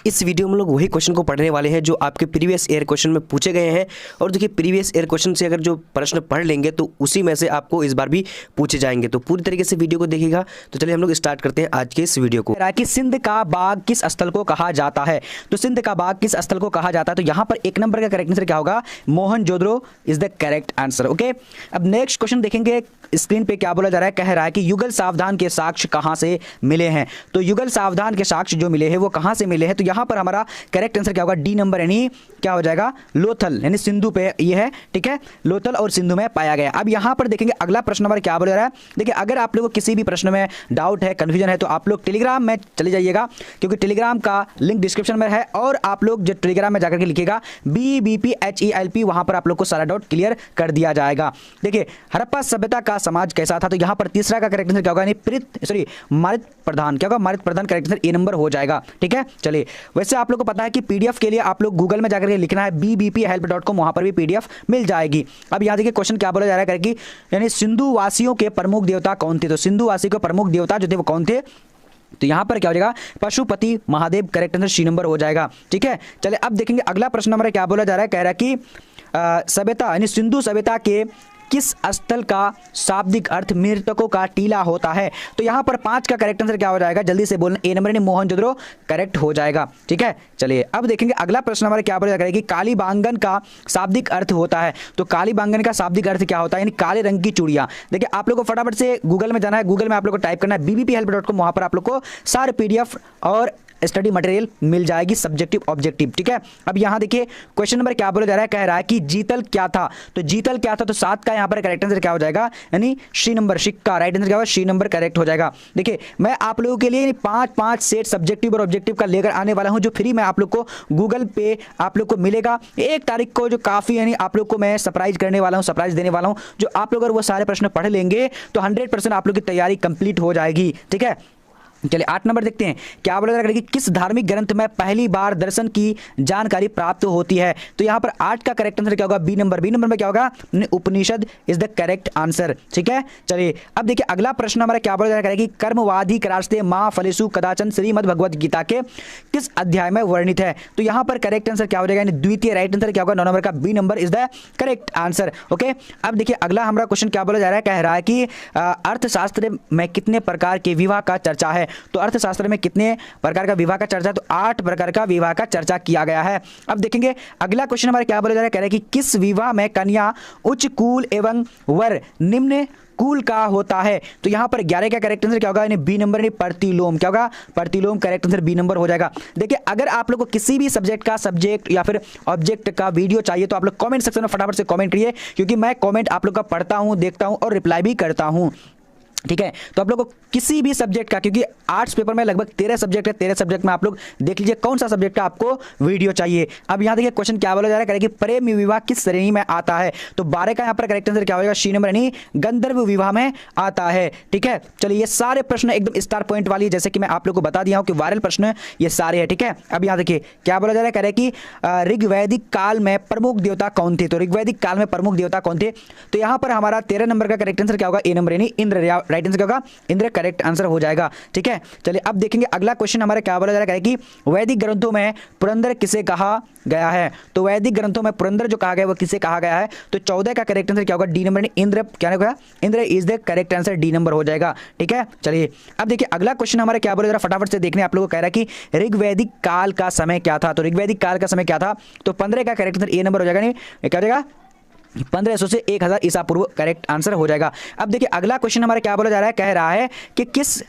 इस वीडियो में हम लोग वही क्वेश्चन को पढ़ने वाले हैं जो आपके प्रीवियस ईयर क्वेश्चन में पूछे गए हैं। और देखिए प्रीवियस ईयर क्वेश्चन से अगर जो प्रश्न पढ़ लेंगे तो उसी में से आपको इस बार भी पूछे जाएंगे। तो पूरी तरीके से वीडियो को देखिएगा। तो चलिए हम लोग स्टार्ट करते हैं आज के इस वीडियो को। कि सिंध का बाग किस स्थल को कहा जाता है? तो सिंध का बाग किस स्थल को कहा जाता है? तो यहां पर एक नंबर का करेक्ट आंसर क्या होगा? Mohenjodaro is the correct answer. Okay, अब नेक्स्ट क्वेश्चन देखेंगे। स्क्रीन पे क्या बोला जा रहा है? कह रहा है कि युगल सावधान के साक्ष्य कहां से मिले हैं? तो युगल सावधान के साक्ष्य जो मिले हैं वो कहां से मिले हैं? तो यहां पर हमारा करेक्ट आंसर क्या होगा? डी नंबर, यानी क्या हो जाएगा? लोथल, यानी सिंधु पे ये है। ठीक है, लोथल और सिंधु में पाया गया। अब यहां पर देखेंगे अगला प्रश्न हमारा क्या बोला जा रहा है। देखिए, अगर आप लोगों को किसी भी प्रश्न में डाउट है, कंफ्यूजन है, तो आप लोग टेलीग्राम में चले जाइएगा, क्योंकि टेलीग्राम का लिंक डिस्क्रिप्शन में है। और आप लोग जो टेलीग्राम में जाकर के लिखिएगा BBPHELP, वहां पर आप लोग को सारा डाउट क्लियर कर दिया जाएगा। देखिए, हड़प्पा सभ्यता का समाज कैसा था? तो यहां पर तीसरा का करेक्ट आंसर क्या होगा? मारित प्रधान। क्या होगा? मारित प्रधान करेक्ट आंसर ए नंबर हो जाएगा। ठीक है, चलिए। वैसे आप लोग को पता है कि पीडीएफ के लिए आप लोग गूगल में जाकर के लिखना है BBPHelp.com, वहां पर भी पीडीएफ मिल जाएगी। अब यहां देखिए क्वेश्चन क्या बोला जा रहा है कि यानी सिंधु वासियों के प्रमुख देवता कौन थे? तो सिंधु वासियों के प्रमुख देवता जो थे वो कौन थे? तो यहां पर क्या हो जाएगा? Pashupati Mahadev correct answer C number हो जाएगा। ठीक है, चलिए अब देखेंगे अगला प्रश्न हमारा क्या बोला जा रहा है। कह रहा है कि सभ्यता यानी सिंधु सभ्यता के किस स्थल का शाब्दिक अर्थ मृतकों का टीला होता है? तो यहां पर 5 का करेक्ट आंसर क्या हो जाएगा? जल्दी से बोलना। ए नंबर यानी मोहनजोदड़ो करेक्ट हो जाएगा। ठीक है, चलिए अब देखेंगे अगला प्रश्न हमारा क्या बोला जाएगा कि काली बांगन का शाब्दिक अर्थ होता है। तो काली बांगन का शाब्दिक अर्थ क्या होता है? यानी काले रंग की चूड़ियां। देखिए, आप लोग को फटाफट से गूगल में जाना है। गूगल में आप लोग को टाइप करना है BBPHelp.com, वहां पर आप लोग को सारे पीडीएफ और स्टडी मटेरियल मिल जाएगी, सब्जेक्टिव ऑब्जेक्टिव। ठीक है, अब यहां देखिए क्वेश्चन नंबर क्या बोला जा रहा है। कह रहा है कि जीतल क्या था? तो जीतल क्या था? तो 7 का यहां पर करेक्ट आंसर क्या हो जाएगा? यानी सी नंबर, सिक्का। राइट आंसर क्या होगा? सी नंबर करेक्ट हो जाएगा। देखिए, मैं आप लोगों के लिए 5 सेट सब्जेक्टिव और ऑब्जेक्टिव का लेकर आने वाला हूं, जो फ्री में आप लोग को गूगल पे आप लोग को मिलेगा 1 तारीख को, जो काफी यानी आप लोग को मैं सरप्राइज करने वाला हूं, सरप्राइज देने वाला हूं। जो आप लोग अगर वो सारे प्रश्न पढ़ लेंगे तो 100% आप लोग की तैयारी कंप्लीट हो जाएगी। ठीक है, चलिए 8 नंबर देखते हैं। क्या बोला जा रहा है कि किस धार्मिक ग्रंथ में पहली बार दर्शन की जानकारी प्राप्त होती है? तो यहां पर 8 का करेक्ट आंसर क्या होगा? B number. बी नंबर में क्या होगा? उपनिषद इज द करेक्ट आंसर। ठीक है, चलिए अब देखिए अगला प्रश्न हमारा क्या बोला जा रहा है कि कर्मवादी करास्ते मां फलेसु कदाचन श्रीमद् भगवद गीता के किस अध्याय में वर्णित है? तो यहां पर करेक्ट आंसर क्या हो जाएगा? यानी द्वितीय। राइट आंसर क्या होगा? 9 नंबर का B number is the correct answer. Okay, अब देखिए अगला हमारा क्वेश्चन क्या बोला जा रहा है। कह रहा है कि अर्थशास्त्र में कितने प्रकार के विवाह का चर्चा है? तो अर्थशास्त्र में कितने प्रकार का विवाह का चर्चा? तो 8 प्रकार का विवाह का चर्चा किया गया है। अब देखेंगे अगला क्वेश्चन हमारा क्या बोला जा रहा है। कह रहा है कि किस विवाह में कन्या उच्च कुल एवं वर निम्न कुल का होता है? तो यहां पर 11 का करेक्ट आंसर क्या होगा? यानी बी नंबर, यानी प्रतिलोम। क्या होगा? प्रतिलोम करेक्ट आंसर बी नंबर हो जाएगा। देखिए, अगर आप लोग को किसी भी सब्जेक्ट का सब्जेक्ट या फिर ऑब्जेक्ट का वीडियो चाहिए तो आप लोग कमेंट सेक्शन में फटाफट से कमेंट करिए, क्योंकि मैं कमेंट आप लोग का पढ़ता हूं, देखता हूं और रिप्लाई भी करता हूं। ठीक है, तो आप लोग को किसी भी सब्जेक्ट का, क्योंकि आर्ट्स पेपर में लगभग 13 सब्जेक्ट है, 13 सब्जेक्ट में आप लोग देख लीजिए कौन सा सब्जेक्ट का आपको वीडियो चाहिए। अब यहां देखिए क्वेश्चन क्या बोला जा रहा है कि प्रेम विवाह किस श्रेणी में आता है? तो 12 का यहां पर करेक्ट आंसर क्या होगा? सी नंबर, यानी गंधर्व विवाह में आता है। ठीक है, चलिए ये सारे प्रश्न एकदम स्टार पॉइंट वाली, जैसे कि मैं आप लोग को बता दिया हूं कि वायरल प्रश्न ये सारे हैं। ठीक है, अब यहां देखिए क्या बोला जा रहा है। कह रहे कि ऋग्वैदिक काल में प्रमुख देवता कौन थे? तो ऋग्वैदिक काल में प्रमुख देवता कौन थे? तो यहां पर हमारा 13 नंबर का करेक्ट आंसर क्या होगा? ए नंबर, यानी इंद्र। राइट आंसर क्या होगा? इंद्र करेक्ट आंसर हो जाएगा। ठीक है, चलिए अब देखेंगे अगला क्वेश्चन हमारा क्या बोला जा रहा है कि वैदिक ग्रंथों में पुरंदर किसे कहा गया है? तो वैदिक ग्रंथों में पुरंदर जो कहा गया है वो किसे कहा गया है? तो 14 का करेक्ट आंसर क्या होगा? D number, Indra. क्या होगा? Indra is the correct answer, D number हो जाएगा। ठीक है, चलिए अब देखिए अगला क्वेश्चन हमारा क्या बोला जा रहा है, फटाफट से देखने आप लोगों को कह रहा है कि ऋग्वैदिक काल का समय क्या था? तो ऋग्वैदिक काल का समय क्या था? तो 15 का करेक्ट आंसर ए नंबर हो जाएगा। नहीं क्या हो जाएगा? 1500 से 1000 ईसा पूर्व करेक्ट आंसर हो जाएगा। अब देखिए अगला क्वेश्चन हमारा क्या बोला जा रहा है। कह रहा है कि किस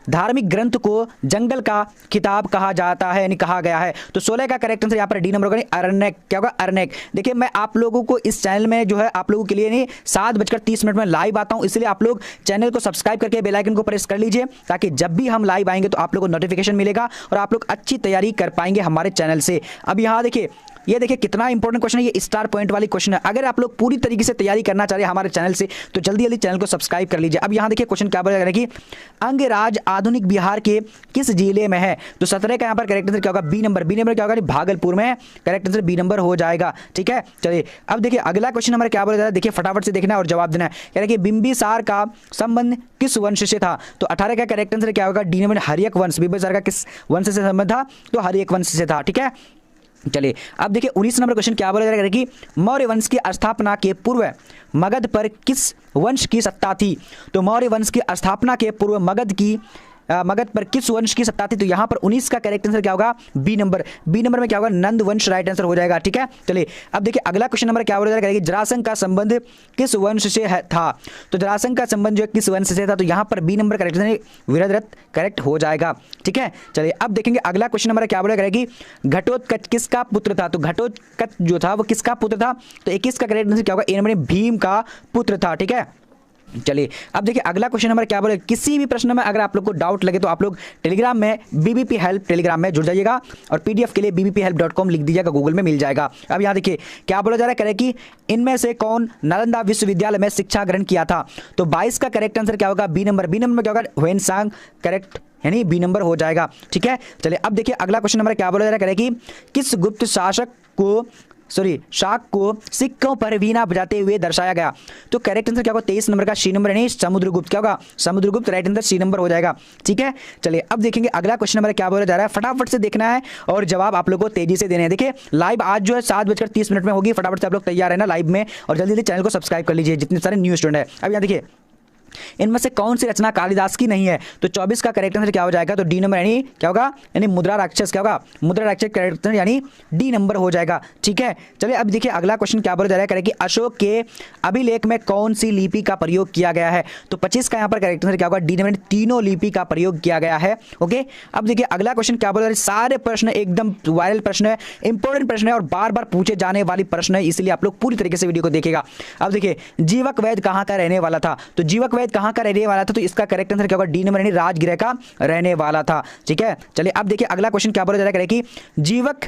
धार्मिक ग्रंथ को जंगल का किताब कहा जाता है, यानी कहा गया है? तो 16 का करेक्ट आंसर यहाँ पर डी नंबर होगा, अरण्यक। क्या होगा? अरण्यक। देखिए, मैं आप लोगों को इस चैनल में जो है आप लोगों के लिए नहीं 7:30 में लाइव आता हूं, इसलिए आप लोग चैनल को सब्सक्राइब करके बेल आइकन को प्रेस कर लीजिए, ताकि जब भी हम लाइव आएंगे तो आप लोगों को नोटिफिकेशन मिलेगा और आप लोग अच्छी तैयारी कर पाएंगे हमारे चैनल से। अब यहाँ देखिए ये देखिए कितना इंपॉर्टेंट क्वेश्चन है, ये स्टार पॉइंट वाली क्वेश्चन है। अगर आप लोग पूरी तरीके से तैयारी करना चाह रहे हैं हमारे चैनल से तो जल्दी जल्दी चैनल को सब्सक्राइब कर लीजिए। अब यहाँ देखिए क्वेश्चन क्या बोला जा रहा है कि अंगराज आधुनिक बिहार के किस जिले में है? तो 17 का यहाँ पर करेक्ट आंसर क्या होगा? B number. बी नंबर क्या होगा? भागलपुर में। करेक्ट आंसर बी नंबर हो जाएगा। ठीक है, चलिए अब देखिए अगला क्वेश्चन हमारा क्या बोला जा रहा है, देखिए फटाफट से देखना है और जवाब देना है। कह रहा है कि बिंबिसार का संबंध किस वंश से था? तो 18 का करेक्ट आंसर क्या होगा? डी नंबर हर्यक वंश। बिंबिसार का किस वंश से संबंध था? तो हर्यक वंश से था। ठीक है, चलिए अब देखिए 19 नंबर क्वेश्चन क्या बोला जा रहा है कि मौर्य वंश की स्थापना के पूर्व मगध पर किस वंश की सत्ता थी? तो मौर्य वंश की स्थापना के पूर्व मगध पर किस वंश की सत्ता थी? तो यहां पर 19 का करेक्ट आंसर क्या होगा? B number. बी नंबर में क्या होगा? नंद वंश राइट आंसर हो जाएगा। ठीक है, चलिए अब देखिए अगला क्वेश्चन नंबर क्या बोला जा रहा है कि जरासंध का संबंध किस वंश से था? तो जरासंध का संबंध जो है किस वंश से था? तो यहां पर बी नंबर करेक्ट आंसर वीरद्रथ करेक्ट हो जाएगा। ठीक है, चलिए अब देखेंगे अगला क्वेश्चन नंबर क्या बोला जा रहा है कि घटोत्कच किसका पुत्र था? तो घटोत्कच जो था वो किसका पुत्र था? तो 21 का करेक्ट आंसर क्या होगा? ए नंबर भीम का पुत्र था। ठीक है, चलिए अब देखिए अगला क्वेश्चन नंबर क्या बोले, किसी भी प्रश्न में अगर आप लोग को डाउट लगे तो आप लोग टेलीग्राम में बीबीपी हेल्प टेलीग्राम में जुड़ जाइएगा और पीडीएफ के लिए bbphelp.com लिख दीजिएगा, गूगल में मिल जाएगा। अब यहाँ देखिए क्या बोला जा रहा है, कह रहे कि इनमें से कौन नालंदा विश्वविद्यालय में शिक्षा ग्रहण किया था? तो 22 का करेक्ट आंसर क्या होगा? B number. बी नंबर में क्या होगा? ह्वेनसांग करेक्ट यानी बी नंबर हो जाएगा। ठीक है, चलिए अब देखिए अगला क्वेश्चन नंबर क्या बोला जा रहा है, कह रहे कि किस गुप्त शाक को सिक्कों पर वीणा बजाते हुए दर्शाया गया? तो करेक्ट आंसर क्या होगा? 23 नंबर का सी नंबर यानी समुद्रगुप्त। क्या होगा? Samudragupta right answer C number हो जाएगा। ठीक है, चलिए अब देखेंगे अगला क्वेश्चन नंबर क्या बोला जा रहा है, फटाफट से देखना है और जवाब आप लोगों को तेजी से देने हैं। देखिए लाइव आज जो है 7:30 में होगी, फटाफट से आप लोग तैयार रहना लाइव में और जल्दी जल्दी चैनल को सब्सक्राइब कर लीजिए जितने सारे न्यू स्टूडेंट है। अब यहाँ देखिए इनमें से कौन सी रचना कालिदास की नहीं है? तो 24 का करेक्ट आंसर क्या हो जाएगा? तो डी नंबर यानी क्या होगा? यानी मुद्रा राक्षस। क्या होगा? मुद्रा राक्षस करेक्ट आंसर यानी डी नंबर हो जाएगा। ठीक है, चलिए अब देखिए अगला क्वेश्चन क्या बोला जा रहा है कि अशोक के अभिलेख में कौन सी लिपि का प्रयोग किया गया है? तो 25 का यहाँ पर करेक्ट आंसर क्या होगा? डी नंबर तीनों लिपि का प्रयोग किया गया है। ओके, अब देखिए अगला क्वेश्चन क्या बोला जा रहा है, सारे प्रश्न एकदम वायरल प्रश्न है, इंपॉर्टेंट प्रश्न है और बार बार पूछे जाने वाली प्रश्न है, इसलिए आप लोग पूरी तरीके से वीडियो को देखिएगा। अब देखिए जीवक वैद्य कहाँ का रहने वाला था? तो जीवक वैद्य कहाँ का रहने वाला था? तो इसका करेक्ट आंसर क्या होगा? डी नंबर यानी राजगृह का रहने वाला था। ठीक है, चलिए अब देखिए अगला क्वेश्चन क्या बोला जा रहा है कि जीवक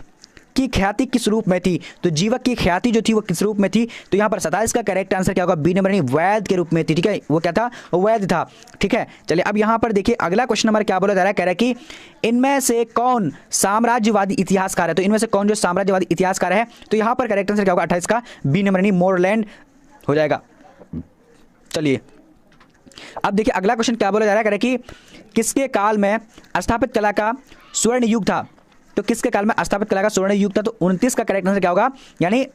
की ख्याति किस रूप में थी? तो जीवक की ख्याति जो थी वो किस रूप में थी? तो यहां पर 27 का करेक्ट आंसर क्या होगा? बी नंबर यानी वैद्य के रूप में थी। ठीक है, वो क्या था? वैद्य था। ठीक है, चलिए अब यहां पर देखिए अगला क्वेश्चन नंबर क्या बोला जा रहा है, कह रहा है कि इनमें से कौन साम्राज्यवादी इतिहासकार है? तो इनमें से कौन जो साम्राज्यवादी इतिहासकार है? तो यहां पर करेक्ट आंसर क्या होगा? 28 का बी नंबर यानी मोरलैंड हो जाएगा। चलिए अब देखिए अगला क्वेश्चन क्या बोला जा रहा है, कह रहे कि किसके काल में स्थापित कला का स्वर्ण युग था? तो किसके काल में स्थापित कला का स्वर्ण युग था? तो 29 का करेक्ट आंसर क्या होगा? यानी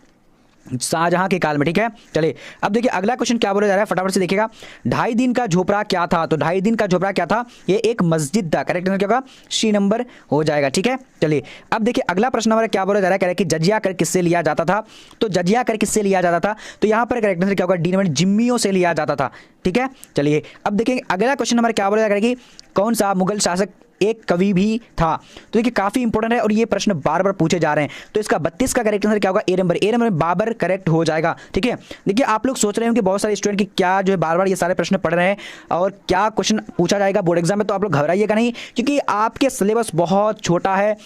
शाहजहां के काल में। ठीक है, चलिए अब देखिए अगला क्वेश्चन क्या बोला जा रहा है, फटाफट से देखिएगा। 2.5 दिन का झोपड़ा क्या था? तो 2.5 दिन का झोपड़ा क्या था? ये एक मस्जिद था। करेक्ट आंसर क्या होगा? सी नंबर हो जाएगा। ठीक है, चलिए अब देखिए अगला प्रश्न हमारा क्या बोला जा रहा है, कह रहा है कि जजिया कर किससे लिया जाता था? तो जजिया कर किससे लिया जाता था? तो यहाँ पर करेक्ट आंसर क्या होगा? डी नंबर जिम्मियों से लिया जाता था। ठीक है, चलिए अब देखिए अगला क्वेश्चन हमारा क्या बोला जा रहा है कि कौन सा मुगल शासक एक कवि भी था? तो देखिए काफी इंपॉर्टेंट है और ये प्रश्न बार बार पूछे जा रहे हैं। तो इसका 32 का करेक्ट आंसर क्या होगा? ए नंबर। ए नंबर में बाबर करेक्ट हो जाएगा। ठीक है, देखिए आप लोग सोच रहे होंगे बहुत सारे स्टूडेंट की क्या जो है बार बार ये सारे प्रश्न पढ़ रहे हैं और क्या क्वेश्चन पूछा जाएगा बोर्ड एग्जाम में, तो आप लोग घबराइएगा नहीं क्योंकि आपके सिलेबस बहुत छोटा है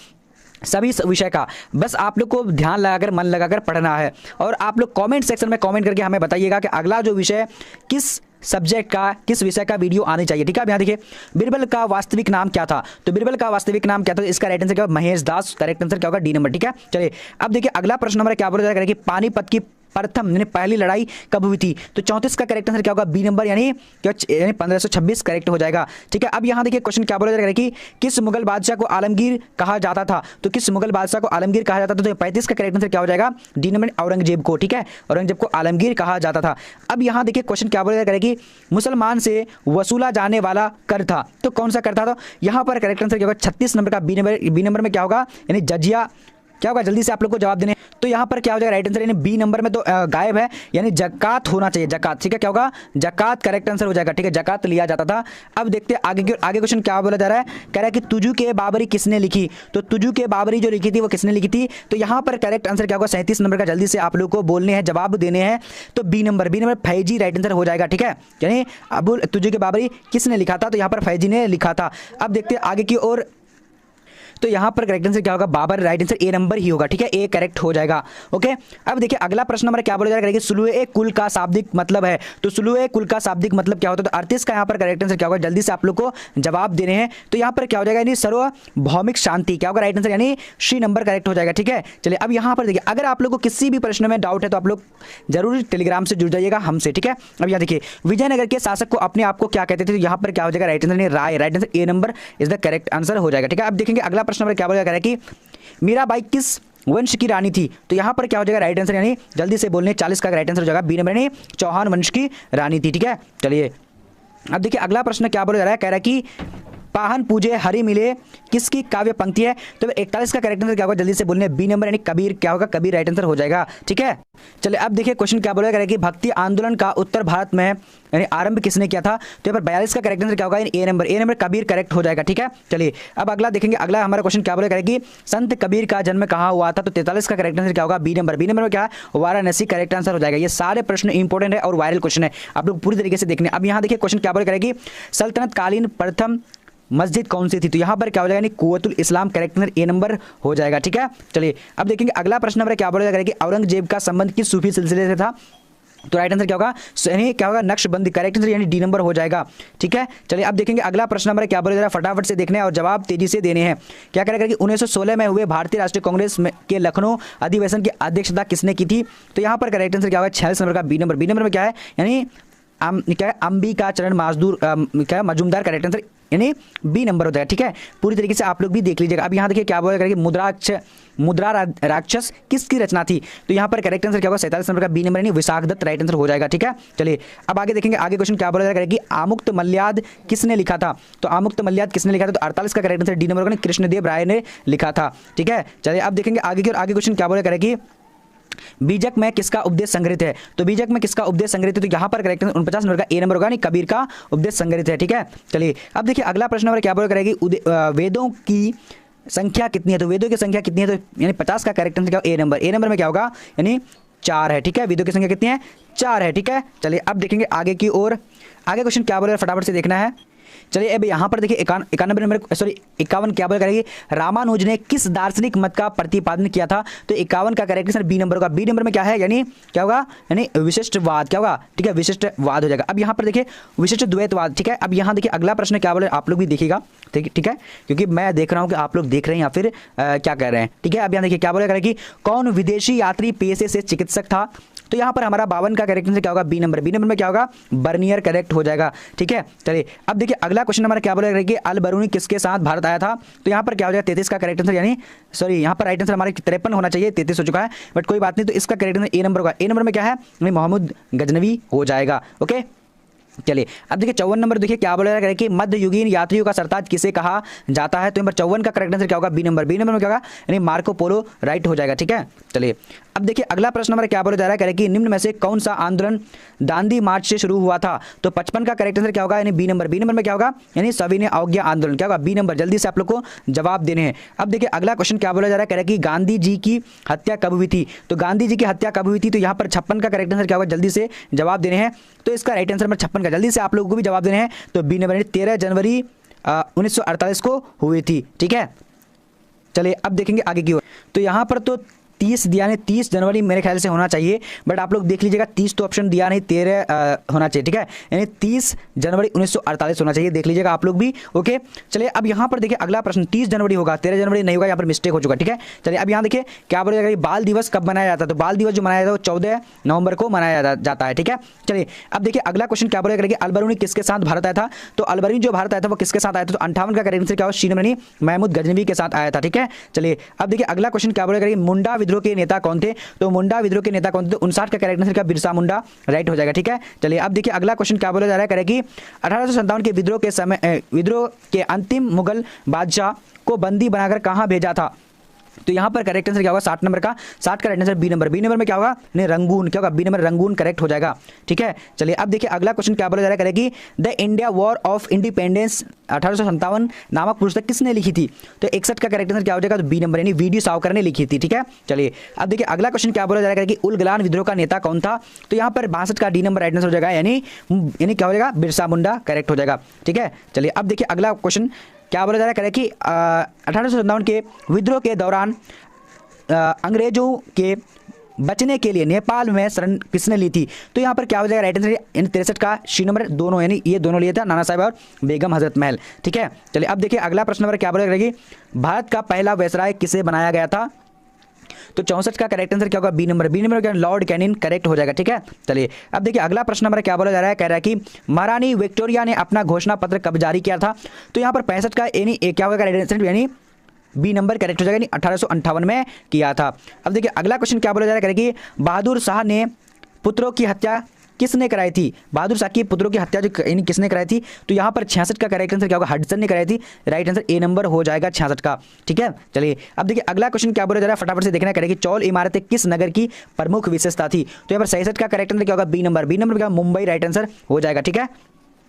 सभी विषय का। बस आप लोग को ध्यान लगाकर मन लगाकर पढ़ना है और आप लोग कमेंट सेक्शन में कमेंट करके हमें बताइएगा कि अगला जो विषय किस सब्जेक्ट का किस विषय का वीडियो आनी चाहिए। ठीक है, अब यहाँ देखिए बीरबल का वास्तविक नाम क्या था? तो बीरबल का वास्तविक नाम क्या था? इसका राइट आंसर क्या होगा? महेश दास। करेक्ट आंसर क्या होगा? D number. ठीक है, चलिए अब देखिए अगला प्रश्न नंबर क्या बोला जा रहा है कि पानीपत की प्रथम यानी पहली लड़ाई कब हुई थी? तो 34 का करेक्ट आंसर क्या होगा? बी नंबर यानी 1526 करेक्ट हो जाएगा। ठीक है, अब यहाँ देखिए क्वेश्चन क्या बोला जा रहा है कि किस मुगल बादशाह को आलमगीर कहा जाता था? तो किस मुगल बादशाह को आलमगीर कहा जाता था? तो 35 का करेक्ट आंसर क्या हो जाएगा? डी नंबर औरंगजेब को। ठीक है, औरंगजेब को आलमगीर कहा जाता था। अब यहाँ देखिए क्वेश्चन क्या बोला जा रहा है कि मुसलमान से वसूला जाने वाला कर था, तो कौन सा कर था? यहाँ पर करेक्ट आंसर क्या होगा? 36 नंबर का बी नंबर। बी नंबर में क्या होगा? यानी जजिया। क्या होगा? जल्दी से आप लोग को जवाब देने। तो यहाँ पर क्या हो जाएगा? राइट आंसर यानी बी नंबर में तो गायब है यानी जकात होना चाहिए। जकात। ठीक है, क्या होगा? जकात करेक्ट आंसर हो जाएगा। ठीक है, जकात लिया जाता था। अब देखते हैं आगे क्वेश्चन क्या बोला जा रहा है, कह रहा है कि तुजु के बाबरी किसने लिखी? तो तुजु के बाबरी जो लिखी थी वो किसने लिखी थी? तो यहाँ पर करेक्ट आंसर क्या होगा? 37 नंबर का। जल्दी से आप लोग को बोलने हैं, जवाब देने हैं। तो B number. B number Faizi right answer हो जाएगा। ठीक है, यानी अब तुजु के बाबरी किसने लिखा था? तो यहाँ पर फैजी ने लिखा था। अब देखते हैं आगे की ओर। तो यहाँ पर करेक्ट आंसर क्या होगा, Babar. Right answer A number ही होगा, ठीक है, ए करेक्ट हो जाएगा। ओके, अब देखिए अगला प्रश्न हमारा क्या बोला जा रहा है, सुलुए कुल का शाब्दिक मतलब है। तो सुलुए कुल का शाब्दिक मतलब क्या होता है, तो 38 का यहाँ पर करेक्ट आंसर क्या होगा, जल्दी से आप लोग को जवाब देने हैं। तो यहाँ पर क्या हो जाएगा, यानी सार्वभौमिक शांति क्या होगा, राइट आंसर यानी सी नंबर करेक्ट हो जाएगा, ठीक है। चलिए अब यहाँ पर देखिए, अगर आप लोग को किसी भी प्रश्न में डाउट है तो आप लोग जरूर टेलीग्राम से जुड़ जाइएगा हमसे, ठीक है। अब यहाँ देखिए, विजयनगर के शासक को अपने आप को क्या कहते थे, तो यहाँ पर क्या हो जाएगा, right answer Rai. Right answer A number is the correct answer हो जाएगा, ठीक है। अब देखेंगे अगला प्रश्न हमारा क्या बोला कि मीराबाई किस वंश की रानी थी। तो यहाँ पर क्या हो जाएगा, राइट आंसर यानी जल्दी से बोलने 40 का राइट आंसर हो जाएगा, बी नंबर यानी चौहान वंश की रानी थी, ठीक है। चलिए अब देखिए अगला प्रश्न क्या बोला जा रहा है, कह रहा है कि पाहन पूजे हरि मिले किसकी काव्य पंक्ति है। तो 41 का करेक्ट आंसर क्या होगा, जल्दी से बोलने बी नंबर यानी कबीर क्या होगा, कबीर राइट आंसर हो जाएगा, ठीक है। चलिए अब देखिए क्वेश्चन क्या बोला है कि भक्ति आंदोलन का उत्तर भारत में यानी आरंभ किसने किया था। तो यहाँ पर 42 का करेक्ट आंसर क्या होगा, ए नंबर। ए नंबर कबीर करेक्ट हो जाएगा, ठीक है। चलिए अब अगला देखेंगे, अगला हमारा क्वेश्चन क्या बोला कि संत कबीर का जन्म कहाँ हुआ था। तो 43 का करेक्ट आंसर क्या होगा, बी नंबर। बी नंबर में क्या है, वाराणसी करेक्ट आंसर हो जाएगा। ये सारे प्रश्न इंपॉर्टेंट है और वायरल क्वेश्चन है, आप लोग पूरी तरीके से देखने। अब यहाँ देखिए क्वेश्चन क्या बोला करेगी, सल्तनत कालीन प्रथम मस्जिद कौन सी थी। तो यहाँ पर क्या हो जाएगा, कुव्वतुल इस्लाम करेक्ट आंसर ए नंबर हो जाएगा, ठीक है। चलिए अब देखेंगे अगला प्रश्न हमारा क्या बोला जाएगा कि औरंगजेब का संबंध किस सूफी सिलसिले से था। तो राइट आंसर क्या होगा, यानी क्या होगा, नक्शबंदी करेक्ट आंसर यानी डी नंबर हो जाएगा, ठीक है। चलिए अब देखेंगे अगला प्रश्न हमारा क्या बोला जा रहा है, फटाफट से देखने हैं और जवाब तेजी से देने हैं। क्या करेगा कि 1916 में हुए भारतीय राष्ट्रीय कांग्रेस के लखनऊ अधिवेशन की अध्यक्षता किसने की थी। तो यहाँ पर करेक्ट आंसर क्या होगा, 46 नंबर का बी नंबर। बी नंबर में क्या है, यानी क्या है, अंबिका चरण क्या है, मजूमदार करेक्ट आंसर यानी बी नंबर होता है, ठीक है। पूरी तरीके से आप लोग भी देख लीजिएगा। अब यहाँ देखिए क्या बोला कि मुद्रा राक्षस किसकी रचना थी। तो यहाँ पर करेक्ट आंसर क्या होगा, 47 नंबर का बी नंबर यानी विशाख दत्त राइट आंसर हो जाएगा, ठीक है। चलिए अब आगे देखेंगे, आगे क्वेश्चन क्या बोला जाएगा कि आमुक्त मल्याद किसने लिखा था। तो आमुक्त मल्याद किसने लिखा था, तो 48 का करेक्ट आंसर डी नंबर होगा, कृष्णदेव राय ने लिखा था, ठीक है। चलिए अब देखेंगे आगे की, और आगे क्वेश्चन क्या बोला करेगा कि बीजक में किसका उपदेश संग्रहित है। तो बीजक में किसका उपदेश संग्रहित है, तो यहाँ पर करेक्ट 49 नंबर का ए नंबर होगा, नहीं कबीर का उपदेश संग्रहित है, ठीक है। चलिए अब देखिए अगला प्रश्न हमारा क्या बोला करेगी, वेदों की संख्या कितनी है। तो वेदों की संख्या कितनी है, तो यानी 50 का करेक्ट आंसर क्या ए नंबर। ए नंबर में क्या होगा, यानी 4 है, ठीक है। वेदों की संख्या कितनी है, 4 है, ठीक है। चलिए अब देखेंगे आगे की ओर, आगे क्वेश्चन क्या बोले फटाफट से देखना है। चलिए अब यहाँ पर देखिए 51 क्या बोल करेगी, रामानुज ने किस दार्शनिक मत का प्रतिपादन किया था। तो 51 का करेक्ट आंसर बी नंबर होगा। बी नंबर में क्या है, यानी क्या होगा, यानी विशिष्टवाद क्या होगा, ठीक है, विशिष्टवाद हो जाएगा। अब यहाँ पर देखिए विशिष्ट द्वैतवाद, ठीक है। अब यहाँ देखिए अगला प्रश्न क्या बोले, आप लोग भी देखिएगा, ठीक है, क्योंकि मैं देख रहा हूँ कि आप लोग देख रहे हैं या फिर क्या कर रहे हैं, ठीक है। अब यहाँ देखिए क्या बोले करेगी, कौन विदेशी यात्री पेशे से चिकित्सक था। तो यहाँ पर हमारा 52 का करेक्ट आंसर क्या होगा, बी नंबर। बी नंबर में क्या होगा, बर्नियर करेक्ट हो जाएगा, ठीक है। चलिए अब देखिए अगला क्वेश्चन हमारा क्या बोला कि अल बरूनी किसके साथ भारत आया था। तो यहाँ पर क्या हो जाएगा, 33 का करेक्ट आंसर, यानी सॉरी यहाँ पर राइट आंसर हमारे 53 होना चाहिए, 33 हो चुका है, बट कोई बात नहीं। तो इसका करेक्ट आंसर ए नंबर होगा। ए नंबर में क्या है, मोहम्मद गजनवी हो जाएगा, ओके। चलिए अब देखिए 54 नंबर देखिए क्या बोला जाएगा कि मध्ययुगीन यात्रियों का सरताज किसे कहा जाता है। तो नंबर 54 का करेक्ट आंसर क्या होगा, बी नंबर। बी नंबर में क्या होगा, यानी मार्को पोलो राइट हो जाएगा, ठीक है। चलिए अब देखिए अगला प्रश्न हमारा क्या बोला जा रहा है कि निम्न में से कौन सा आंदोलन दांडी मार्च से शुरू हुआ था। तो 55 का करेक्ट आंसर क्या होगा, यानी बी नंबर। बी नंबर में क्या होगा, यानी सविनय अवज्ञा आंदोलन क्या होगा, बी नंबर। जल्दी से आप लोग को जवाब देने हैं। अब देखिए अगला क्वेश्चन क्या बोला जा रहा है कि गांधी जी की हत्या कब हुई थी। तो गांधी जी की हत्या कब हुई थी। तो यहाँ पर 56 का करेक्ट आंसर क्या होगा, जल्दी से जवाब देने हैं। तो इसका राइट आंसर नंबर 56 का जल्दी से आप लोगों को भी जवाब देने हैं। तो बी नंबर 13 जनवरी 1948 को हुई थी, ठीक है। चलिए अब देखेंगे आगे की ओर। तो यहाँ पर तो 30 दिया नहीं, 30 जनवरी मेरे ख्याल से होना चाहिए, बट आप लोग देख लीजिएगा 30 तो ऑप्शन दिया नहीं, 13 होना चाहिए, ठीक है, यानी 30 जनवरी 1948 होना चाहिए, देख लीजिएगा आप लोग भी, ओके। चलिए अब यहाँ पर देखिए अगला प्रश्न 30 जनवरी होगा, 13 जनवरी नहीं होगा, यहाँ पर मिस्टेक हो चुका, ठीक है। चलिए अब यहाँ देखिए क्या बोला जाएगा, बाल दिवस कब मनाया जाता है। तो बाल दिवस जो मनाया जाता है वो 14 नवंबर को मनाया जाता है, ठीक है। चलिए अब देखिए अगला क्वेश्चन क्या बोला जाएगा, अलबरूनी किसके साथ भारत आया था। तो अलबरूनी जो भारत आया था वो किसके साथ आया था। तो 58 का करेक्ट आंसर क्या होगा, सी नंबर, महमूद गजनवी के साथ आया था, ठीक है। चलिए अब देखिए अगला क्वेश्चन क्या बोला जाएगा, मुंडा विद्रोह के नेता कौन थे। तो मुंडा विद्रोह के नेता कौन थे। 59 का करेक्ट आंसर क्या, बिरसा मुंडा राइट हो जाएगा, ठीक है। चलिए अब देखिए अगला क्वेश्चन क्या बोला जा रहा है कि 1857 के विद्रोह के अंतिम मुगल बादशाह को बंदी बनाकर कहां भेजा था। तो यहाँ पर करेक्ट आंसर क्या होगा, 60 नंबर का, 60 का right answer B number. B number में क्या होगा, नहीं रंगून क्या होगा, बी नंबर रंगून करेक्ट हो जाएगा, ठीक है। चलिए अब देखिए अगला क्वेश्चन क्या बोला जा रहा है कि the India war of independence 1857 नामक पुस्तक किसने लिखी थी। तो 61 का करेक्ट आंसर क्या हो जाएगा, तो बी नंबर, यानी वीडी सावरकर ने लिखी थी, ठीक है। चलिए अब देखिए अगला क्वेश्चन क्या बोला जा रहा है कि उलगलान विद्रोह का नेता कौन था। तो यहाँ पर 62 का डी नंबर राइट आंसर हो जाएगा, यानी क्या हो जाएगा, बिरसा मुंडा करेक्ट हो जाएगा, ठीक है। चलिए अब देखिए अगला क्वेश्चन क्या बोला जा रहा है, कह रहे कि 1857 के विद्रोह के दौरान अंग्रेजों के बचने के लिए नेपाल में शरण किसने ली थी? तो यहाँ पर क्या हो जाएगा, राइट आंसर इन 63 का सी नंबर दोनों, यानी ये दोनों लिए था, नाना साहब और बेगम हजरत महल। ठीक है, चलिए अब देखिए अगला प्रश्न नंबर क्या बोलेगा कि भारत का पहला वायसराय किसे बनाया गया था? तो 64 का करेक्ट आंसर क्या होगा, बी नंबर। बी नंबर क्या, लॉर्ड कैनिंग करेक्ट हो जाएगा। ठीक है, चलिए अब देखिए अगला प्रश्न नंबर क्या बोला जा रहा है, कह रहा है कि महारानी विक्टोरिया ने अपना घोषणा पत्र कब जारी किया था? तो यहाँ पर 65 का यानी क्या होगा, यानी बी नंबर करेक्ट हो जाएगा, यानी 1858 में किया था। अब देखिए अगला क्वेश्चन क्या बोला जा रहा है, कि बहादुर शाह ने पुत्रों की हत्या किसने कराई थी? बहादुर शाह की पुत्रों की हत्या जो किसने कराई थी? तो यहाँ पर 66 का करेक्ट आंसर क्या होगा, हडसन ने कराई थी। राइट आंसर ए नंबर हो जाएगा 66 का। ठीक है, चलिए अब देखिए अगला क्वेश्चन क्या बोला जा रहा है, फटाफट से देखना करेगी, चौल इमारतें किस नगर की प्रमुख विशेषता थी? तो यहाँ पर 66 का करेक्ट आंसर क्या होगा, बी नंबर। बी नंबर क्या, मुंबई राइट आंसर हो जाएगा। ठीक है,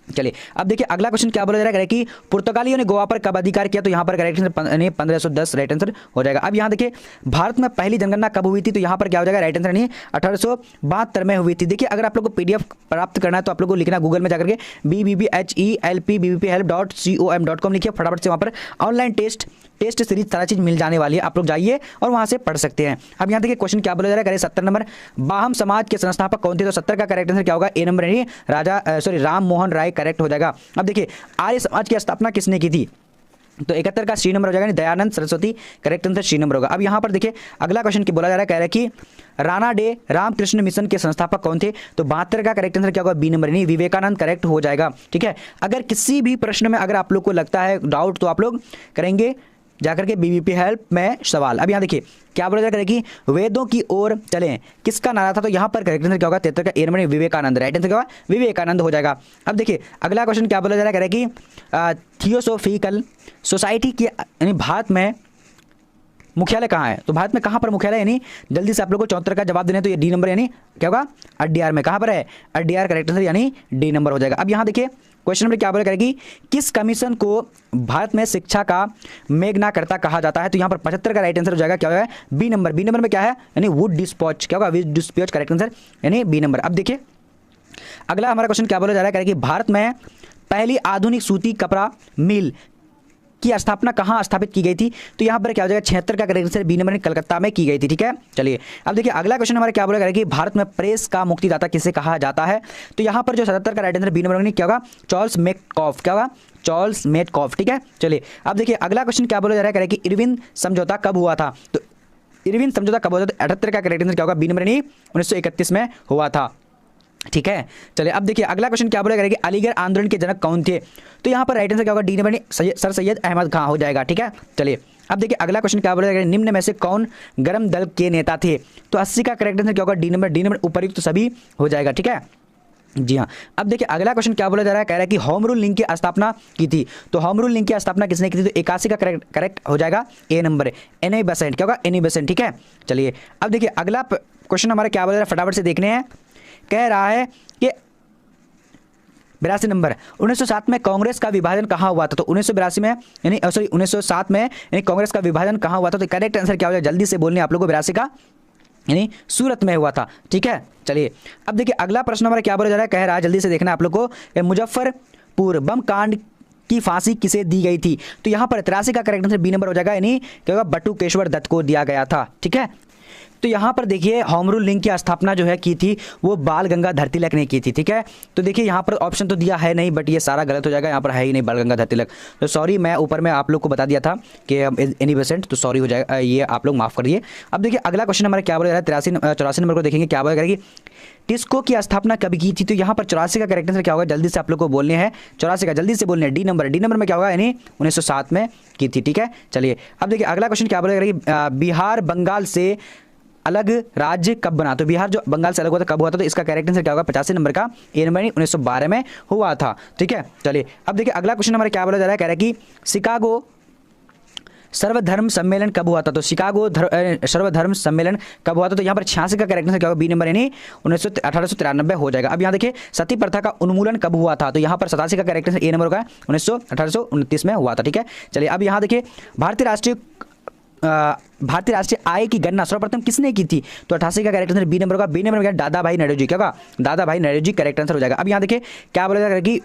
चलिए अब देखिए अगला क्वेश्चन क्या बोला जा रहा है, कि पुर्तगालियोयों ने गोवा पर कब अधिकार किया? तो यहाँ पर करेक्ट आंसर 1510 राइट आंसर हो जाएगा। अब यहाँ देखिए भारत में पहली जनगणना कब हुई थी? तो यहाँ पर क्या हो जाएगा, राइट आंसर नहीं 1872 में हुई थी। देखिए अगर आप लोग को पीडीएफ प्राप्त करना है तो आप लोग को लिखना गूगल में जाकर के BBBHELP.com लिखिए, फटाफट से वहाँ पर ऑनलाइन टेस्ट सीरीज सारा चीज मिल जाने वाली है, आप लोग जाइए और वहाँ से पढ़ सकते हैं। अब यहाँ देखिए क्वेश्चन क्या बोला जा रहा है, 70 नंबर, बाहम समाज के संस्थापक कौन थे? तो 70 का करेक्ट आंसर क्या होगा, ए नंबर नहीं, राम मोहन राय करेक्ट हो जाएगा। अब देखिए आर्य समाज की स्थापना किसने की थी? तो 71 का सी नंबर हो जाएगा, Dayanand Saraswati correct answer C number होगा। अब यहाँ पर देखिए अगला क्वेश्चन की बोला जा रहा है, कह रहा है कि राणा डे रामकृष्ण मिशन के संस्थापक कौन थे? तो 72 का करेक्ट आंसर क्या होगा, बी नंबर नहीं, विवेकानंद करेक्ट हो जाएगा। ठीक है, अगर किसी भी प्रश्न में अगर आप लोग को लगता है डाउट तो आप लोग करेंगे जाकर के बीबीपी हेल्प में सवाल। अब यहाँ देखिए क्या बोला जाएगा कि वेदों की ओर चलें किसका नारा था? तो यहाँ पर करेक्ट आंसर क्या होगा, 73 का ए नंबर विवेकानंद राइट आंसर क्या होगा, विवेकानंद हो जाएगा। अब देखिए अगला क्वेश्चन क्या बोला जा रहा है, कि थियोसोफिकल सोसाइटी की यानी भारत में मुख्यालय कहाँ है? तो भारत में कहाँ पर मुख्यालय, यानी जल्दी से आप लोग को 74 का जवाब देना है, तो ये डी नंबर यानी क्या होगा, अड्डियार में। कहाँ पर है, अड्डियार करेक्ट आंसर यानी डी नंबर हो जाएगा। अब यहाँ देखिए क्वेश्चन नंबर क्या बोला करेगी, किस कमीशन को भारत में शिक्षा का मेघनाकर्ता कहा जाता है? तो यहाँ पर 75 का राइट आंसर हो जाएगा, क्या होगा, बी नंबर। बी नंबर में क्या है, यानी वुड डिस्पैच, क्या होगा, वुड डिस्पैच करेक्ट आंसर यानी बी नंबर। अब देखिए अगला हमारा क्वेश्चन क्या बोला जा रहा है, कि भारत में पहली आधुनिक सूती कपड़ा मिल की स्थापना कहाँ स्थापित की गई थी? तो यहाँ पर क्या हो जाएगा, 76 का correct answer B number Calcutta में की गई थी। ठीक है, चलिए अब देखिए अगला क्वेश्चन हमारा क्या बोलेगा, कि भारत में प्रेस का मुक्तिदाता किसे कहा जाता है? तो यहाँ पर जो 77 का राइट आंसर बी नंबर क्या होगा, चार्ल्स मैककॉफ, क्या होगा, चार्ल्स मैककॉफ। ठीक है, चलिए अब देखिए अगला क्वेश्चन क्या बोला जा रहा है, कि इरविन समझौता कब हुआ था? तो इरविन समझौता कब हुआ था? तो 78 का करेक्ट आंसर क्या होगा, बी नंबर नहीं, 1931 में हुआ था। ठीक है, चलिए अब देखिए अगला क्वेश्चन क्या बोलेगा, कि अलीगढ़ आंदोलन के जनक कौन थे? तो यहाँ पर राइट आंसर क्या होगा, D number sir Syed Ahmad Khan हो जाएगा। ठीक है, चलिए अब देखिए अगला क्वेश्चन क्या बोलेगा, निम्न में से कौन गरम दल के नेता थे? तो 80 का करेक्ट आंसर क्या होगा, डी नंबर। डी नंबर उपर्युक्त सभी हो जाएगा। ठीक है, जी हाँ। अब देखिए अगला क्वेश्चन क्या बोला जा रहा है, कह रहा है कि होम रूल लिंक की स्थापना की थी। तो होम रूल लिंक की स्थापना किसने की थी? तो 81 का करेक्ट हो जाएगा, ए नंबर, एनी बेसेंट, क्या होगा, एनी बेसेंट। ठीक है, चलिए अब देखिए अगला क्वेश्चन हमारा क्या बोला जा रहा है, फटाफट से देखने हैं। कह रहा है कि 82 नंबर, 1907 में कांग्रेस का विभाजन कहाँ हुआ था? तो 1982 में यानी 1907 में यानी कांग्रेस का विभाजन कहाँ हुआ था? तो करेक्ट आंसर क्या हो जाएगा, जल्दी से बोलने आप लोगों को, 82 का यानी सूरत में हुआ था। ठीक है, चलिए अब देखिए अगला प्रश्न हमारा क्या बोला जा रहा है, कह रहा है जल्दी से देखना आप लोग को, मुजफ्फरपुर बम कांड की फांसी किसे दी गई थी? तो यहाँ पर 83 का करेक्ट आंसर बी नंबर हो जाएगा, यानी क्या होगा, बटुकेश्वर दत्त को दिया गया था। ठीक है, तो यहाँ पर देखिए होम रूल लिंक की स्थापना जो है की थी वो बाल गंगाधर तिलक ने की थी। ठीक है, तो देखिए यहाँ पर ऑप्शन तो दिया है नहीं, बट ये सारा गलत हो जाएगा, यहाँ पर है ही नहीं बाल गंगाधर तिलक। तो सॉरी, मैं ऊपर में आप लोग को बता दिया था कि एनी बेसेंट, तो सॉरी हो जाएगा, ये आप लोग माफ़ कर दिए। अब देखिए अगला क्वेश्चन हमारा क्या बोला जा रहा है, 84 नंबर को देखेंगे, क्या बोला करेगी, टिस्को की स्थापना कभी की थी? तो यहाँ पर 84 का करेक्ट आंसर क्या होगा, जल्दी से आप लोग को बोलने हैं, 84 का जल्दी से बोलने हैं, डी नंबर। डी नंबर में क्या होगा, यानी 1907 में की थी। ठीक है, चलिए अब देखिए अगला क्वेश्चन क्या बोला करेगी, बिहार बंगाल से अलग राज्य कब बना? तो बिहार जो बंगाल से अलग हुआ था कब हुआ था? तो इसका करेक्ट आंसर क्या होगा, 85 नंबर का ए नंबर 1912 में हुआ था। ठीक है, चलिए अब देखिए अगला क्वेश्चन हमारा क्या बोला जा रहा है, कह रहा है कि शिकागो सर्वधर्म सम्मेलन कब हुआ था? तो शिकागो सर्वधर्म सम्मेलन कब हुआ था? तो यहाँ पर 86 का करेक्ट आंसर क्या होगा, बी नंबर यानी 1893 हो जाएगा। अब यहाँ देखिए सती प्रथा का उन्मूलन कब हुआ था? तो यहाँ पर 87 का करेक्ट आंसर ए नंबर होगा, 1829 में हुआ था। ठीक है, चलिए अब यहाँ देखिए भारतीय राष्ट्रीय आय की गणना सर्वप्रथम किसने की थी? तो 88 का करेक्ट आंसर बी नंबर होगा। बी नंबर में दादा भाई नौरोजी, क्या होगा, दादा भाई नौरोजी करेक्ट आंसर हो जाएगा। अब यहाँ देखिए क्या बोला जाएगा कि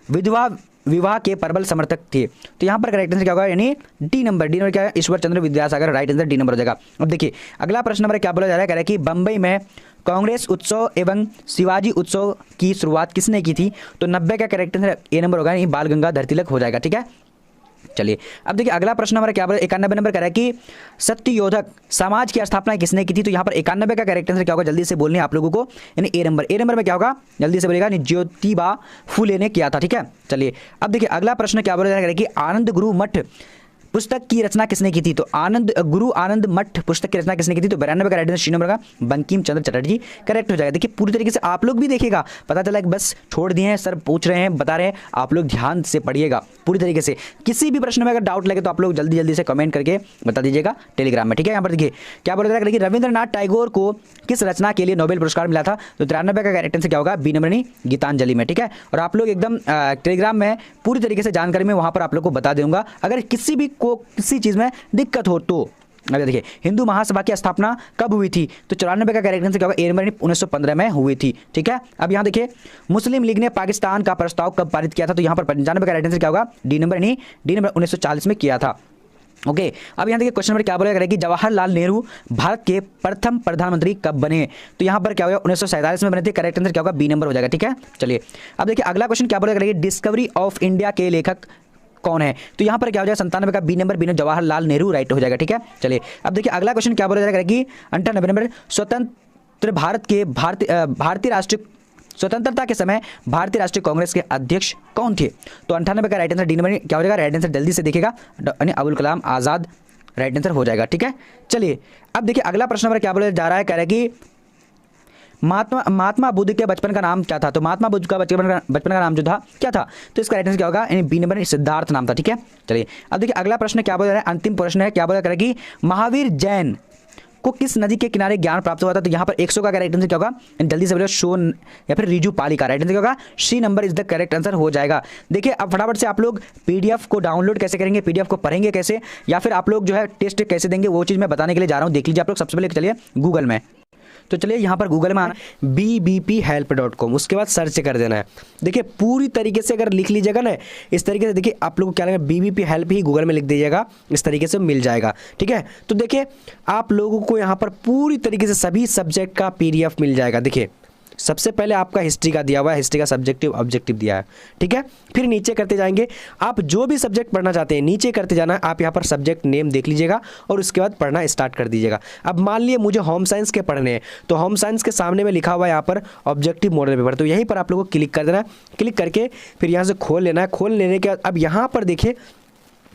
विधवा विवाह के प्रबल समर्थक थे। तो यहाँ पर करेक्ट आंसर क्या होगा, यानी डी नंबर क्या है, Ishwar Chandra Vidyasagar, right answer D number हो जाएगा। अब देखिए अगला प्रश्न नंबर क्या बोला जा रहा है, कह रहा है कि बंबई में कांग्रेस उत्सव एवं शिवाजी उत्सव की शुरुआत किसने की थी। तो 90 का करेक्ट आंसर ए नंबर होगा, यानी बाल गंगाधर तिलक हो जाएगा। ठीक है, चलिए अब देखिए अगला प्रश्न हमारा क्या बोला, 91 नंबर कह रहा है कि सत्यशोधक समाज की स्थापना किसने की थी। तो यहाँ पर 91 का करेक्ट आंसर क्या होगा, जल्दी से बोलने आप लोगों को, यानी ए नंबर में क्या होगा, जल्दी से बोलेगा, ज्योतिबा फूले ने किया था। ठीक है, चलिए अब देखिए अगला प्रश्न क्या बोला जा रहा है कि आनंद गुरु मठ पुस्तक की रचना किसने की थी। तो आनंद मठ पुस्तक की रचना किसने की थी। तो 92 का राइट आंसर सी नंबर का बंकिम चंद्र चटर्जी करेक्ट हो जाएगा। देखिए पूरी तरीके से आप लोग भी देखिएगा, पता चला कि बस छोड़ दिए हैं सर, पूछ रहे हैं, बता रहे हैं, आप लोग ध्यान से पढ़िएगा पूरी तरीके से। किसी भी प्रश्न में अगर डाउट लगे तो आप लोग जल्दी से कमेंट करके बता दीजिएगा टेलीग्राम में। ठीक है, यहाँ पर देखिए क्या बोल रहा है कि रविंद्रनाथ टैगोर को किस रचना के लिए नोबेल पुरस्कार मिला था। तो 93 का करेक्ट आंसर क्या होगा, बी नंबर यानी गीतांजलि में। ठीक है, और आप लोग एकदम टेलीग्राम में पूरी तरीके से जानकारी में वहां पर आप लोग को बता दूंगा। अगर किसी चीज में दिक्कत हो तो अगर देखिए हिंदू महासभा की स्थापना कब हुई थी। तो 94 का करेक्ट आंसर क्या होगा, ए नंबर 1915 में हुई थी। ठीक है, अब यहाँ देखिए मुस्लिम लीग ने पाकिस्तान का प्रस्ताव कब पारित किया था। तो यहाँ पर 95 का राइट आंसर क्या होगा, डी नंबर 1940 में किया था। ओके, अब यहाँ देखिए क्वेश्चन नंबर क्या बोला कि जवाहरलाल नेहरू भारत के प्रथम प्रधानमंत्री कब बने। तो यहाँ पर क्या होगा, 1947 में बने थे। करेक्ट आंसर क्या होगा, बी नंबर हो जाएगा। ठीक है, चलिए अब देखिए अगला क्वेश्चन क्या बोला कि डिस्कवरी ऑफ इंडिया के लेखक कौन है। तो यहाँ पर क्या हो जाएगा, 97 का B number Jawaharlal Nehru right हो जाएगा। ठीक है, चलिए अब देखिए अगला क्वेश्चन क्या बोला जाएगा कि 98 नंबर स्वतंत्र भारत के भारतीय राष्ट्रीय स्वतंत्रता के समय भारतीय राष्ट्रीय कांग्रेस के अध्यक्ष कौन थे। तो 98 का राइट आंसर डी नंबर क्या हो जाएगा, राइट आंसर जल्दी से देखिएगा, यानी अबुल कलाम आजाद राइट आंसर हो जाएगा। ठीक है, चलिए अब देखिए अगला प्रश्न नंबर क्या बोला जा रहा है, कह रहा है कि महात्मा बुद्ध के बचपन का नाम क्या था। तो महात्मा बुद्ध का बचपन का नाम जो था क्या था। तो इसका राइट आंसर क्या होगा, यानी बी नंबर सिद्धार्थ नाम था। ठीक है, चलिए अब देखिए अगला प्रश्न क्या बोल रहा है, अंतिम प्रश्न है, क्या बोला करेगा कि महावीर जैन को किस नदी के किनारे ज्ञान प्राप्त हुआ था। तो यहाँ पर 100 का राइट आंसर क्या होगा, जल्दी से बोलो, शोन या फिर रिजू पाली का राइट आंसर क्या होगा, C number is the correct answer हो जाएगा। देखिए अब फटाफट से आप लोग पीडीएफ को डाउनलोड कैसे करेंगे, पीडीएफ को पढ़ेंगे कैसे, या फिर आप लोग जो है टेस्ट कैसे देंगे, वो चीज़ मैं बताने के लिए जा रहा हूँ। देख लीजिए आप लोग, सबसे पहले चलिए गूगल में। तो चलिए यहाँ पर गूगल में आना bbphelp.com, उसके बाद सर्च कर देना है। देखिए पूरी तरीके से अगर लिख लीजिएगा ना इस तरीके से, देखिए आप लोगों को क्या लगेगा, BBP हेल्प ही गूगल में लिख दीजिएगा, इस तरीके से मिल जाएगा। ठीक है, तो देखिए आप लोगों को यहाँ पर पूरी तरीके से सभी सब्जेक्ट का PDF मिल जाएगा। देखिए सबसे पहले आपका हिस्ट्री का दिया हुआ है, हिस्ट्री का सब्जेक्टिव ऑब्जेक्टिव दिया है। ठीक है, फिर नीचे करते जाएंगे, आप जो भी सब्जेक्ट पढ़ना चाहते हैं नीचे करते जाना है। आप यहाँ पर सब्जेक्ट नेम देख लीजिएगा और उसके बाद पढ़ना स्टार्ट कर दीजिएगा। अब मान लिए मुझे होम साइंस के पढ़ने हैं, तो होम साइंस के सामने में लिखा हुआ है यहाँ पर ऑब्जेक्टिव मॉडल पेपर, तो यहीं पर आप लोगों को क्लिक कर देना है। क्लिक करके फिर यहाँ से खोल लेना है। खोल लेने के बाद अब यहाँ पर देखिए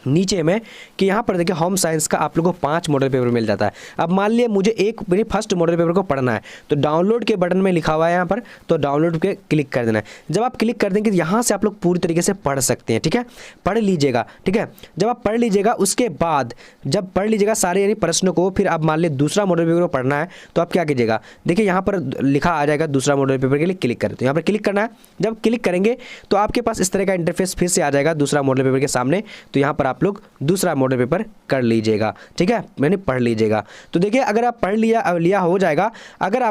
नीचे में कि यहाँ पर देखिए होम साइंस का आप लोगों को 5 मॉडल पेपर मिल जाता है। अब मान लिया मुझे मेरी फर्स्ट मॉडल पेपर को पढ़ना है, तो डाउनलोड के बटन में लिखा हुआ है यहाँ पर, तो डाउनलोड पे क्लिक कर देना है। जब आप क्लिक कर देंगे तो यहाँ से आप लोग पूरी तरीके से पढ़ सकते हैं। ठीक है, पढ़ लीजिएगा। ठीक है, जब आप पढ़ लीजिएगा उसके बाद जब पढ़ लीजिएगा सारे यानी प्रश्नों को, फिर आप मान लिया दूसरा मॉडल पेपर को पढ़ना है, तो आप क्या कीजिएगा, देखिए यहाँ पर लिखा आ जाएगा दूसरा मॉडल पेपर के लिए क्लिक करें, तो यहाँ पर क्लिक करना है। जब क्लिक करेंगे तो आपके पास इस तरह का इंटरफेस फिर से आ जाएगा दूसरा मॉडल पेपर के सामने, तो यहाँ पर आप लोग दूसरा मॉडल पेपर कर लीजिएगा। ठीक है, मैंने पढ़ लीजिएगा। तो देखिए अगर आप पढ़ लिया हो जाएगा। अगर